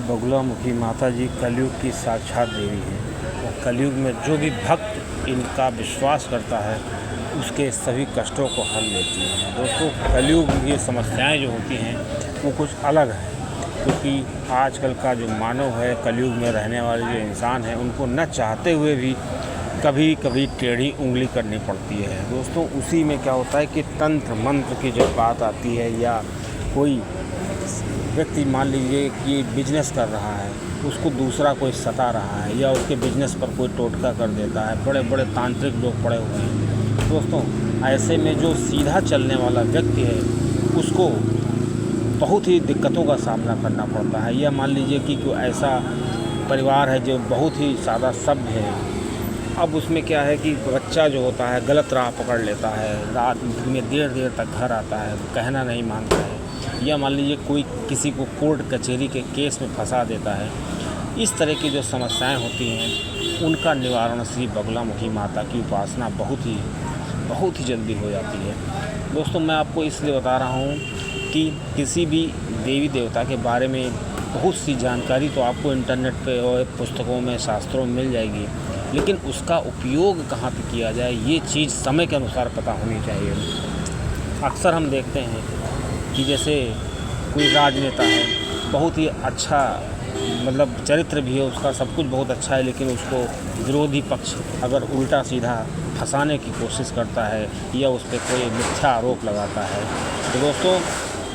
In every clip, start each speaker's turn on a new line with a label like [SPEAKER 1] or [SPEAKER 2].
[SPEAKER 1] बगुलामुखी माता जी कलयुग की साक्षात देवी हैं और कलयुग में जो भी भक्त इनका विश्वास करता है उसके सभी कष्टों को हल लेती हैं। दोस्तों, कलयुग की समस्याएं जो होती हैं वो कुछ अलग हैं, क्योंकि आजकल का जो मानव है, कलयुग में रहने वाले जो इंसान हैं, उनको न चाहते हुए भी कभी कभी टेढ़ी उंगली करनी पड़ती है। दोस्तों, उसी में क्या होता है कि तंत्र मंत्र की जब बात आती है या कोई व्यक्ति मान लीजिए कि बिजनेस कर रहा है, उसको दूसरा कोई सता रहा है या उसके बिजनेस पर कोई टोटका कर देता है, बड़े बड़े तांत्रिक लोग पड़े हुए हैं। दोस्तों, ऐसे में जो सीधा चलने वाला व्यक्ति है उसको बहुत ही दिक्कतों का सामना करना पड़ता है। या मान लीजिए कि कोई ऐसा परिवार है जो बहुत ही सादा सभ्य है, अब उसमें क्या है कि बच्चा जो होता है गलत राह पकड़ लेता है, रात में देर देर तक घर आता है, कहना नहीं मानता है, या मान लीजिए कोई किसी को कोर्ट कचहरी के केस में फंसा देता है। इस तरह की जो समस्याएं होती हैं उनका निवारण श्री बगुलामुखी माता की उपासना बहुत ही जल्दी हो जाती है। दोस्तों, मैं आपको इसलिए बता रहा हूँ कि किसी भी देवी देवता के बारे में बहुत सी जानकारी तो आपको इंटरनेट पे और पुस्तकों में, शास्त्रों में मिल जाएगी, लेकिन उसका उपयोग कहाँ पे किया जाए ये चीज़ समय के अनुसार पता होनी चाहिए। अक्सर हम देखते हैं कि जैसे कोई राजनेता है, बहुत ही अच्छा मतलब चरित्र भी है उसका, सब कुछ बहुत अच्छा है, लेकिन उसको विरोधी पक्ष अगर उल्टा सीधा फंसाने की कोशिश करता है या उस पर कोई मिथ्या आरोप लगाता है, तो दोस्तों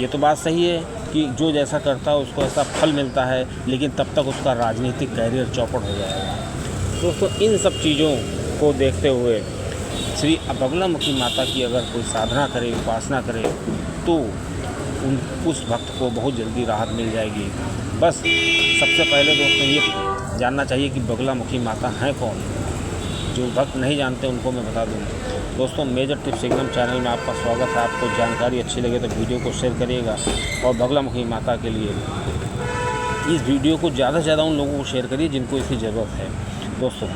[SPEAKER 1] ये तो बात सही है कि जो जैसा करता है उसको ऐसा फल मिलता है, लेकिन तब तक उसका राजनीतिक कैरियर चौपट हो जाएगा। दोस्तों, इन सब चीज़ों को देखते हुए श्री बगुलामुखी माता की अगर कोई साधना करे, उपासना करे, तो उस भक्त को बहुत जल्दी राहत मिल जाएगी। बस सबसे पहले दोस्तों ये जानना चाहिए कि बगुलामुखी माता हैं कौन। जो भक्त नहीं जानते उनको मैं बता दूँ। दोस्तों, मेजर टिप्स सिग्नम चैनल में आपका स्वागत है। आपको जानकारी अच्छी लगे तो वीडियो को शेयर करिएगा और बगुलामुखी माता के लिए इस वीडियो को ज़्यादा से ज़्यादा उन लोगों को शेयर करिए जिनको इसकी ज़रूरत है। दोस्तों,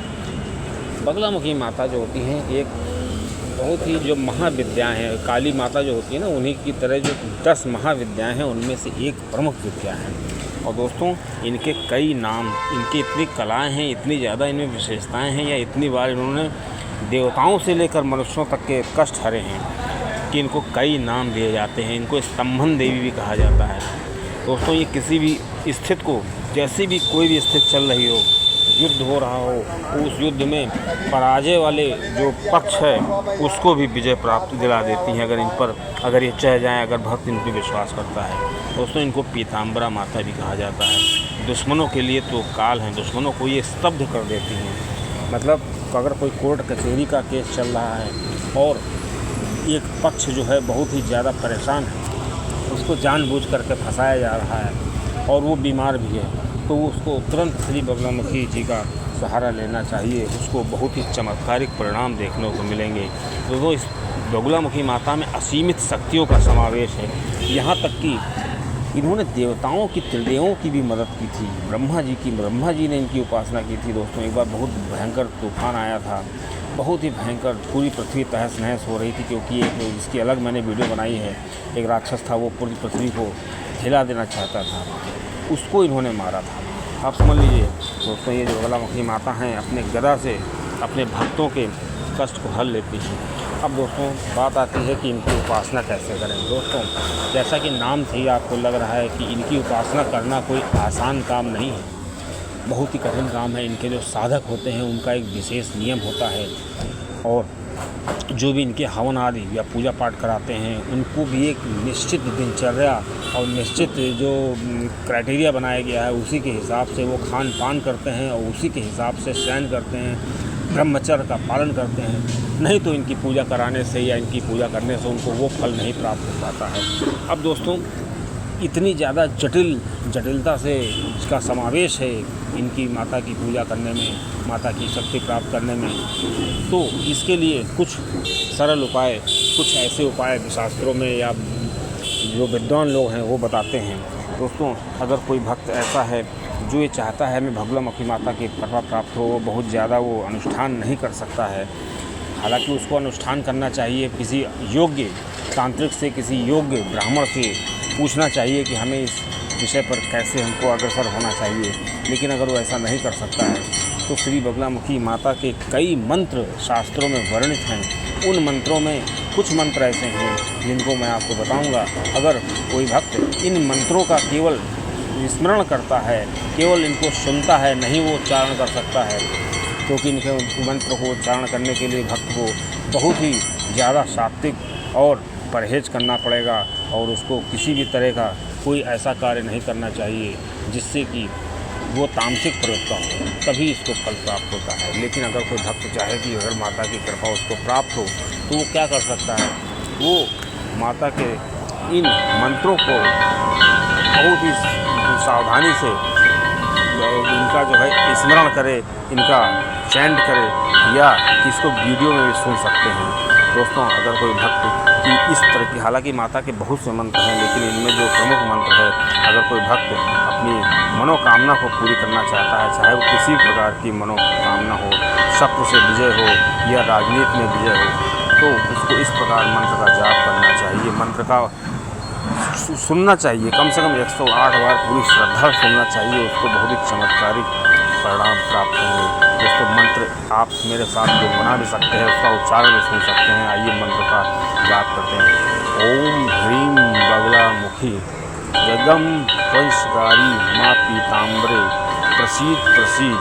[SPEAKER 1] बगुलामुखी माता जो होती हैं एक बहुत ही जो महाविद्याएँ हैं, काली माता जो होती है ना, उन्हीं की तरह जो 10 महाविद्याएँ हैं उनमें से एक प्रमुख विद्या है। और दोस्तों, इनके कई नाम, इनकी इतनी कलाएँ हैं, इतनी ज़्यादा इनमें विशेषताएँ हैं, या इतनी बार इन्होंने देवताओं से लेकर मनुष्यों तक के कष्ट हरे हैं कि इनको कई नाम दिए जाते हैं। इनको स्तंभन देवी भी कहा जाता है। दोस्तों, ये किसी भी स्थिति को, जैसी भी कोई भी स्थिति चल रही हो, युद्ध हो रहा हो, उस युद्ध में पराजय वाले जो पक्ष है उसको भी विजय प्राप्त दिला देती हैं अगर ये चाह जाएं, अगर भक्त इन पर विश्वास करता है। दोस्तों, इनको पीताम्बरा माता भी कहा जाता है। दुश्मनों के लिए तो काल हैं, दुश्मनों को ये स्तब्ध कर देती हैं। मतलब अगर कोई कोर्ट कचहरी का केस चल रहा है और एक पक्ष जो है बहुत ही ज़्यादा परेशान है, उसको जानबूझ करके फंसाया जा रहा है और वो बीमार भी है, तो उसको तुरंत श्री बगुलामुखी जी का सहारा लेना चाहिए। उसको बहुत ही चमत्कारिक परिणाम देखने को मिलेंगे। दोस्तों, इस बगुलामुखी माता में असीमित शक्तियों का समावेश है। यहाँ तक कि इन्होंने देवताओं की, त्रिदेवों की भी मदद की थी। ब्रह्मा जी ने इनकी उपासना की थी। दोस्तों, एक बार बहुत भयंकर तूफान आया था, बहुत ही भयंकर, पूरी पृथ्वी तहस नहस हो रही थी, क्योंकि एक इसकी अलग मैंने वीडियो बनाई है। एक राक्षस था, वो पूरी पृथ्वी को हिला देना चाहता था, उसको इन्होंने मारा था। आप समझ लीजिए दोस्तों, ये जो बगुलामुखी माता हैं अपने गदा से अपने भक्तों के कष्ट को हल लेती हैं। अब दोस्तों, बात आती है कि इनकी उपासना कैसे करें। दोस्तों, जैसा कि नाम से ही आपको लग रहा है कि इनकी उपासना करना कोई आसान काम नहीं है, बहुत ही कठिन काम है। इनके जो साधक होते हैं उनका एक विशेष नियम होता है, और जो भी इनके हवन आदि या पूजा पाठ कराते हैं उनको भी एक निश्चित दिनचर्या और निश्चित जो क्राइटेरिया बनाया गया है उसी के हिसाब से वो खान पान करते हैं और उसी के हिसाब से शयन करते हैं, ब्रह्मचर्य का पालन करते हैं। नहीं तो इनकी पूजा कराने से या इनकी पूजा करने से उनको वो फल नहीं प्राप्त हो पाता है। अब दोस्तों, इतनी ज़्यादा जटिलता से इसका समावेश है इनकी माता की पूजा करने में, माता की शक्ति प्राप्त करने में, तो इसके लिए कुछ सरल उपाय, कुछ ऐसे उपाय शास्त्रों में या जो विद्वान लोग हैं वो बताते हैं। दोस्तों, अगर कोई भक्त ऐसा है जो ये चाहता है मैं बगुलामुखी माता की कृपा प्राप्त हो, बहुत ज़्यादा वो अनुष्ठान नहीं कर सकता है, हालांकि उसको अनुष्ठान करना चाहिए। किसी योग्य तांत्रिक से, किसी योग्य ब्राह्मण से पूछना चाहिए कि हमें इस विषय पर कैसे हमको अग्रसर होना चाहिए। लेकिन अगर वो ऐसा नहीं कर सकता है तो श्री बगलामुखी माता के कई मंत्र शास्त्रों में वर्णित हैं। उन मंत्रों में कुछ मंत्र ऐसे हैं जिनको मैं आपको बताऊंगा। अगर कोई भक्त इन मंत्रों का केवल स्मरण करता है, केवल इनको सुनता है, नहीं वो उच्चारण कर सकता है, क्योंकि इनके मंत्र को उच्चारण करने के लिए भक्त को बहुत ही ज़्यादा सात्विक और परहेज करना पड़ेगा और उसको किसी भी तरह का कोई ऐसा कार्य नहीं करना चाहिए जिससे कि वो तामसिक प्रवृत्ति हो, तभी इसको फल प्राप्त होता है। लेकिन अगर कोई भक्त चाहे कि अगर माता की कृपा उसको प्राप्त हो तो वो क्या कर सकता है, वो माता के इन मंत्रों को बहुत ही सावधानी से इनका जो है स्मरण करे, इनका चैंट करे, या इसको वीडियो में भी सुन सकते हैं। दोस्तों, अगर कोई भक्त की इस तरह की, हालांकि माता के बहुत से मंत्र हैं, लेकिन इनमें जो प्रमुख मंत्र है, अगर कोई भक्त अपनी मनोकामना को पूरी करना चाहता है, चाहे वो किसी प्रकार की मनोकामना हो, शत्रु से विजय हो या राजनीति में विजय हो, तो उसको इस प्रकार मंत्र का जाप करना चाहिए। मंत्र का सुनना चाहिए, कम से कम 108 बार पूरी श्रद्धा सुनना चाहिए, उसको बहुत ही चमत्कारिक परिणाम प्राप्त होंगे। दोस्तों, मंत्र आप मेरे साथ जो बना भी सकते हैं, उसका उच्चारण भी सुन सकते हैं। आइए मंत्र का जाप करते हैं। ओम ह्रीं बगलामुखी जगम वंशकारी माँ पीताम्बरे प्रसीद प्रसीद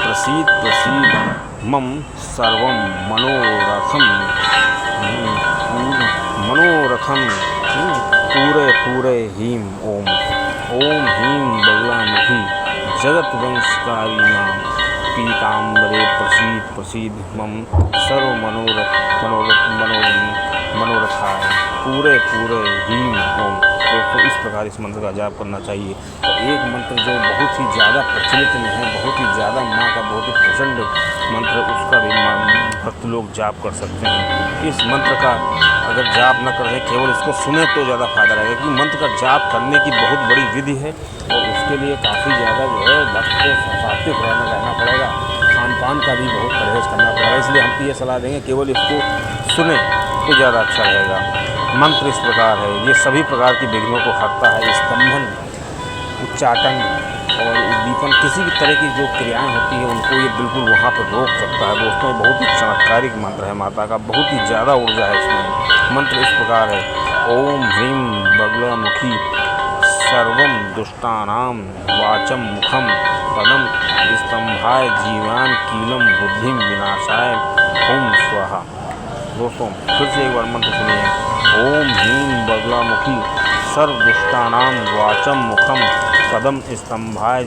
[SPEAKER 1] प्रसीद प्रसीद मम सर्वं मनोरथम पूरे पूरे हीं ओम। ओम हीं बगलामुखी जगत वंशकारी मां पीताम्बरे प्रसीद प्रसीद मम सर्व मनोरथाय पूरे पूरे हीं ओम। तो इस प्रकार इस मंत्र का जाप करना चाहिए। एक मंत्र जो बहुत ही ज़्यादा प्रचलित में है, बहुत ही ज़्यादा माँ का बहुत ही प्रचंड मंत्र, उसका भी भक्त लोग जाप कर सकते हैं। इस मंत्र का अगर जाप न करें, केवल इसको सुने तो ज़्यादा फायदा रहेगा, क्योंकि मंत्र का जाप करने की बहुत बड़ी विधि है और उसके लिए काफ़ी ज़्यादा जो है भक्त को सात्विक रहना पड़ेगा, खान पान का भी बहुत परहेज करना पड़ेगा। इसलिए हम तो ये सलाह देंगे केवल इसको सुने तो ज़्यादा अच्छा रहेगा। मंत्र इस प्रकार है, ये सभी प्रकार की विघ्नों को हरता है। स्तंभन, उच्चाटन और उद्दीपन, किसी भी तरह की जो क्रियाएं होती हैं उनको ये बिल्कुल वहाँ पर रोक सकता है। दोस्तों, ये बहुत ही चमत्कारिक मंत्र है माता का, बहुत ही ज़्यादा ऊर्जा है इसमें। मंत्र इस प्रकार है। ओम ह्रीं बगलामुखी सर्वं दुष्टानां वाचं मुखं पदं स्तंभाय जीवान् कीलं बुद्धिं विनाशाय ओम स्वाहा। दोस्तों, फिर से एक बार मंत्र सुनिए। ओम ह्रीं बगलामुखी सर्व दुष्टानां वाचं मुखं पदं स्तंभाय